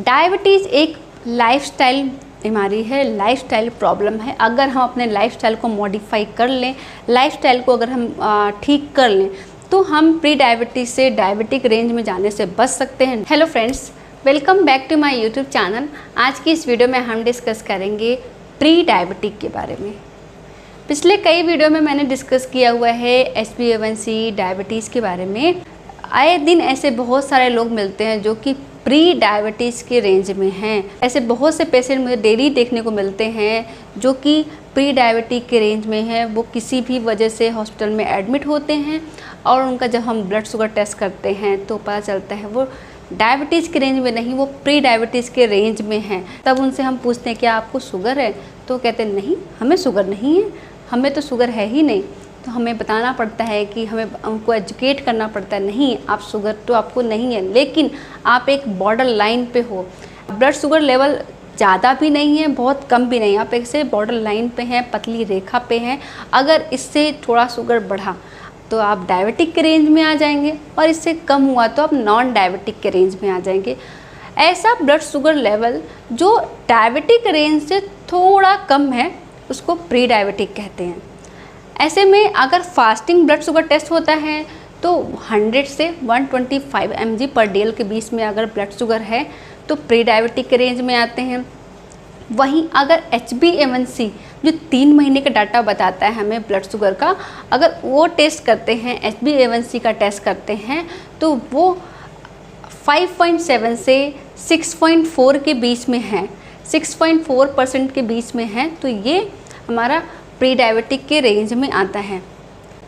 Diabetes एक lifestyle बीमारी है, लाइफस्टाइल प्रॉब्लम है। अगर हम अपने लाइफस्टाइल को मॉडिफाई कर लें, लाइफस्टाइल को अगर हम ठीक कर लें तो हम प्री डायबिटीज़ से डायबिटिक रेंज में जाने से बच सकते हैं। Hello friends, welcome back to my YouTube channel. आज की इस वीडियो में हम डिस्कस करेंगे प्री डायबिटिक के बारे में। पिछले कई वीडियो में मैंने डिस्कस किया हुआ है HbA1c डायबिटीज़ के बारे में। आए दिन ऐसे बहुत सारे लोग मिलते हैं जो कि प्री डायबिटीज़ के रेंज में हैं। ऐसे बहुत से पेशेंट मुझे डेली देखने को मिलते हैं जो कि प्री डायबिटिक के रेंज में हैं। वो किसी भी वजह से हॉस्पिटल में एडमिट होते हैं और उनका जब हम ब्लड शुगर टेस्ट करते हैं तो पता चलता है वो डायबिटीज़ के रेंज में नहीं, वो प्री डायबिटीज़ के रेंज में हैं। तब उनसे हम पूछते हैं क्या आपको शुगर है, तो कहते हैं नहीं, हमें शुगर नहीं है, हमें तो शुगर है ही नहीं। तो हमें बताना पड़ता है कि हमें उनको एजुकेट करना पड़ता है, नहीं आप शुगर तो आपको नहीं है, लेकिन आप एक बॉर्डर लाइन पे हो। ब्लड शुगर लेवल ज़्यादा भी नहीं है, बहुत कम भी नहीं, आप ऐसे बॉर्डर लाइन पे हैं, पतली रेखा पे हैं। अगर इससे थोड़ा शुगर बढ़ा तो आप डायबिटिक के रेंज में आ जाएंगे और इससे कम हुआ तो आप नॉन डायबिटिक के रेंज में आ जाएंगे। ऐसा ब्लड शुगर लेवल जो डायबिटिक रेंज से थोड़ा कम है उसको प्री डायबिटिक कहते हैं। ऐसे में अगर फास्टिंग ब्लड शुगर टेस्ट होता है तो 100 से 125 mg पर डेल के बीच में अगर ब्लड शुगर है तो प्री डायबिटिक के रेंज में आते हैं। वहीं अगर HbA1c जो 3 महीने का डाटा बताता है हमें ब्लड शुगर का, अगर वो टेस्ट करते हैं, HbA1c का टेस्ट करते हैं तो वो 5.7 से 6.4 के बीच में है, 6.4% के बीच में है। तो ये हमारा प्री डायबिटिक के रेंज में आता है।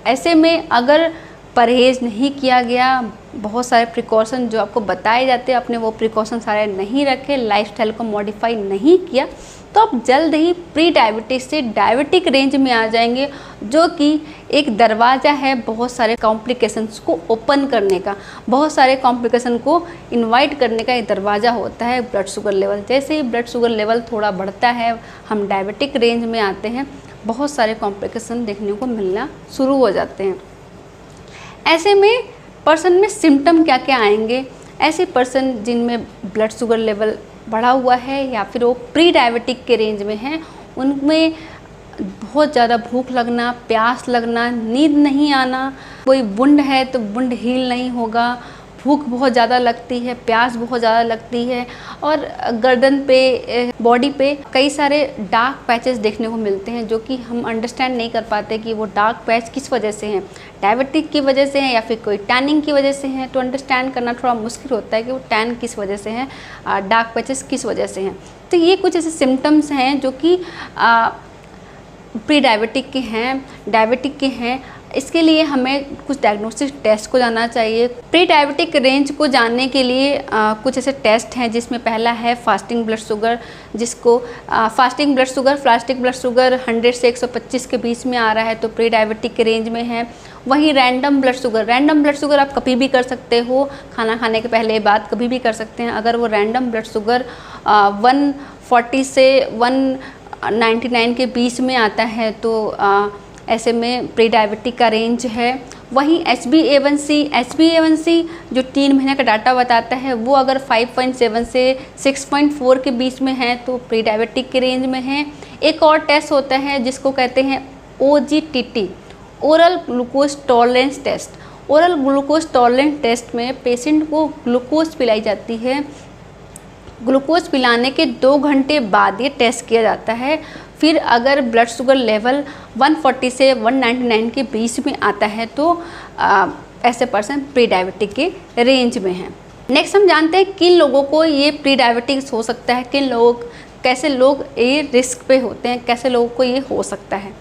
ऐसे में अगर परहेज़ नहीं किया गया, बहुत सारे प्रिकॉशन जो आपको बताए जाते हैं, आपने वो प्रिकॉशन सारे नहीं रखे, लाइफस्टाइल को मॉडिफाई नहीं किया, तो आप जल्द ही प्री डायबिटिक से डायबिटिक रेंज में आ जाएंगे, जो कि एक दरवाज़ा है बहुत सारे कॉम्प्लिकेशंस को ओपन करने का, बहुत सारे कॉम्प्लिकेशन को इनवाइट करने का एक दरवाज़ा होता है ब्लड शुगर लेवल। जैसे ही ब्लड शुगर लेवल थोड़ा बढ़ता है, हम डायबिटिक रेंज में आते हैं, बहुत सारे कॉम्प्लिकेशन देखने को मिलना शुरू हो जाते हैं। ऐसे में पर्सन में सिम्टम क्या क्या आएंगे? ऐसे पर्सन जिनमें ब्लड शुगर लेवल बढ़ा हुआ है या फिर वो प्री डायबिटिक के रेंज में हैं, उनमें बहुत ज़्यादा भूख लगना, प्यास लगना, नींद नहीं आना, कोई वुंड है तो वुंड हील नहीं होगा, भूख बहुत ज़्यादा लगती है, प्यास बहुत ज़्यादा लगती है और गर्दन पे, बॉडी पे कई सारे डार्क पैचेस देखने को मिलते हैं जो कि हम अंडरस्टैंड नहीं कर पाते कि वो डार्क पैच किस वजह से हैं, डायबिटिक की वजह से हैं या फिर कोई टैनिंग की वजह से हैं। तो अंडरस्टैंड करना थोड़ा मुश्किल होता है कि वो टैन किस वजह से हैं, डार्क पैचेस किस वजह से हैं। तो ये कुछ ऐसे सिम्टम्स हैं जो कि प्री डायबिटिक के हैं, डायबिटिक के हैं। इसके लिए हमें कुछ डायग्नोस्टिक टेस्ट को जाना चाहिए। प्री डायबिटिक रेंज को जानने के लिए कुछ ऐसे टेस्ट हैं जिसमें पहला है फास्टिंग ब्लड शुगर, जिसको फास्टिंग ब्लड शुगर 100 से 125 के बीच में आ रहा है तो प्री डायबिटिक के रेंज में है। वहीं रैंडम ब्लड शुगर आप कभी भी कर सकते हो, खाना खाने के पहले बाद कभी भी कर सकते हैं। अगर वो रैंडम ब्लड शुगर 140 से 199 के बीच में आता है तो ऐसे में प्री डायबिटिक का रेंज है। वहीं HbA1c जो 3 महीने का डाटा बताता है वो अगर 5.7 से 6.4 के बीच में है तो प्री डायबिटिक के रेंज में है। एक और टेस्ट होता है जिसको कहते हैं OGTT, oral glucose tolerance test. Oral glucose tolerance test में पेशेंट को ग्लूकोज पिलाई जाती है। ग्लूकोज पिलाने के 2 घंटे बाद ये टेस्ट किया जाता है। फिर अगर ब्लड शुगर लेवल 140 से 199 के बीच में आता है तो ऐसे पर्सन प्री डायबिटिक के रेंज में हैं। नेक्स्ट हम जानते हैं किन लोगों को ये प्री डायबिटिक्स हो सकता है, कैसे लोग ये रिस्क पे होते हैं, कैसे लोगों को ये हो सकता है।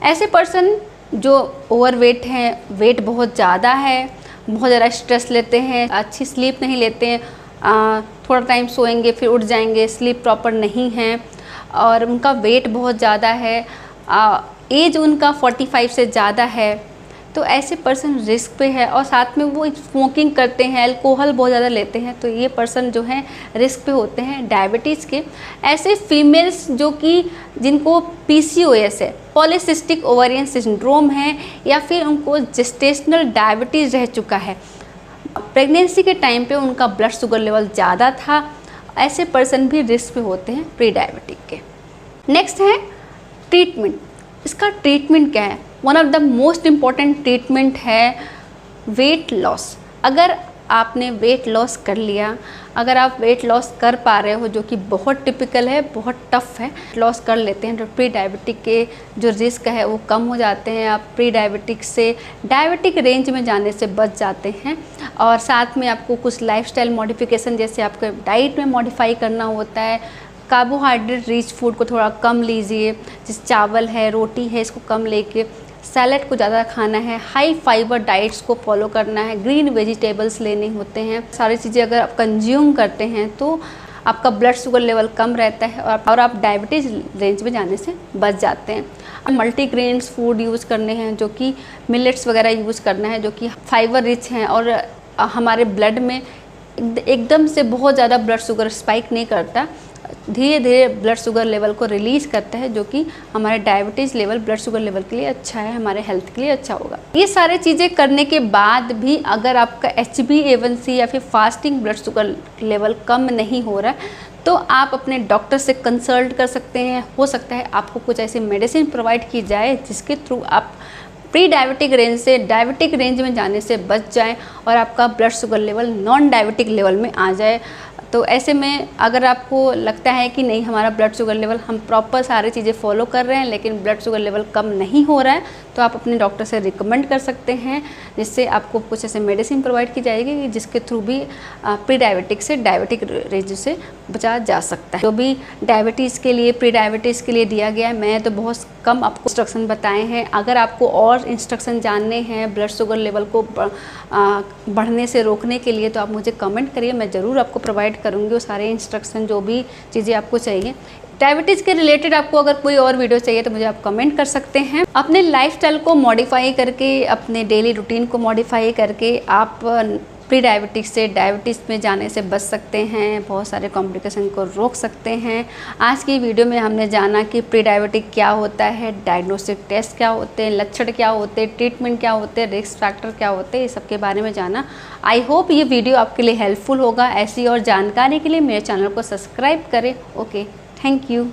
ऐसे पर्सन जो ओवरवेट हैं, वेट बहुत ज़्यादा है, बहुत ज़्यादा स्ट्रेस लेते हैं, अच्छी स्लीप नहीं लेते हैं, थोड़ा टाइम सोएंगे फिर उठ जाएंगे, स्लीप प्रॉपर नहीं है और उनका वेट बहुत ज़्यादा है, एज उनका 45 से ज़्यादा है, तो ऐसे पर्सन रिस्क पे है। और साथ में वो स्मोकिंग करते हैं, अल्कोहल बहुत ज़्यादा लेते हैं, तो ये पर्सन जो हैं रिस्क पे होते हैं डायबिटीज़ के। ऐसे फीमेल्स जो कि जिनको PCOS है, पॉलीसिस्टिक ओवेरियन सिंड्रोम है, या फिर उनको जेस्टेशनल डायबिटीज़ रह चुका है, प्रेगनेंसी के टाइम पे उनका ब्लड शुगर लेवल ज़्यादा था ऐसे पर्सन भी रिस्क पे होते हैं प्री डायबिटिक के। नेक्स्ट है ट्रीटमेंट। इसका ट्रीटमेंट क्या है? One of the most important treatment है वेट लॉस। अगर आपने वेट लॉस कर लिया, अगर आप वेट लॉस कर पा रहे हो, जो कि बहुत टिपिकल है, बहुत टफ है, लॉस कर लेते हैं तो प्री डायबिटिक के जो रिस्क है वो कम हो जाते हैं। आप प्री डायबिटिक से डायबिटिक रेंज में जाने से बच जाते हैं। और साथ में आपको कुछ लाइफस्टाइल मॉडिफिकेशन, जैसे आपको डाइट में मॉडिफाई करना होता है। कार्बोहाइड्रेट रिच फूड को थोड़ा कम लीजिए, जैसे चावल है, रोटी है, इसको कम लेके सैलड को ज़्यादा खाना है। हाई फाइबर डाइट्स को फॉलो करना है। ग्रीन वेजिटेबल्स लेने होते हैं। सारी चीज़ें अगर आप कंज्यूम करते हैं तो आपका ब्लड शुगर लेवल कम रहता है और आप डायबिटीज़ रेंज में जाने से बच जाते हैं। मल्टीग्रेन्स फूड यूज़ करने हैं, जो कि मिलेट्स वगैरह यूज़ करना है, जो कि फाइबर रिच हैं और हमारे ब्लड में एकदम से बहुत ज़्यादा ब्लड शुगर स्पाइक नहीं करता, धीरे धीरे ब्लड शुगर लेवल को रिलीज़ करता है, जो कि हमारे diabetes level, blood sugar level के लिए अच्छा है, हमारे हेल्थ के लिए अच्छा होगा। ये सारे चीज़ें करने के बाद भी अगर आपका HbA1c या फिर फास्टिंग ब्लड शुगर लेवल कम नहीं हो रहा है तो आप अपने डॉक्टर से कंसल्ट कर सकते हैं। हो सकता है आपको कुछ ऐसी मेडिसिन प्रोवाइड की जाए जिसके थ्रू आप प्री डायबिटिक रेंज से डायबिटिक रेंज में जाने से बच जाएं और आपका blood sugar level non diabetic level में आ जाए। तो ऐसे में अगर आपको लगता है कि नहीं, हमारा ब्लड शुगर लेवल, हम प्रॉपर सारी चीज़ें फॉलो कर रहे हैं लेकिन ब्लड शुगर लेवल कम नहीं हो रहा है, तो आप अपने डॉक्टर से रिकमेंड कर सकते हैं, जिससे आपको कुछ ऐसे मेडिसिन प्रोवाइड की जाएगी जिसके थ्रू भी प्री डायबिटिक से डायबिटिक रेंज से बचा जा सकता है। जो भी डायबिटीज़ के लिए, प्री डायबिटीज़ के लिए दिया गया है, मैं तो बहुत कम आपको इंस्ट्रक्शन बताए हैं। अगर आपको और इंस्ट्रक्शन जानने हैं ब्लड शुगर लेवल को बढ़ने से रोकने के लिए तो आप मुझे कमेंट करिए, मैं ज़रूर आपको प्रोवाइड करूँगी वो सारे इंस्ट्रक्शन, जो भी चीज़ें आपको चाहिए। डायबिटीज़ के रिलेटेड आपको अगर कोई और वीडियो चाहिए तो मुझे आप कमेंट कर सकते हैं। अपने लाइफस्टाइल को मॉडिफाई करके, अपने डेली रूटीन को मॉडिफाई करके आप प्री डायबिटिक से डायबिटीज़ में जाने से बच सकते हैं, बहुत सारे कॉम्प्लिकेशन को रोक सकते हैं। आज की वीडियो में हमने जाना कि प्री डायबिटिक क्या होता है, डायग्नोस्टिक टेस्ट क्या होते हैं, लक्षण क्या होते हैं, ट्रीटमेंट क्या होते हैं, रिस्क फैक्टर क्या होते हैं, इस सब के बारे में जाना। आई होप ये वीडियो आपके लिए हेल्पफुल होगा। ऐसी और जानकारी के लिए मेरे चैनल को सब्सक्राइब करें। Okay, thank you.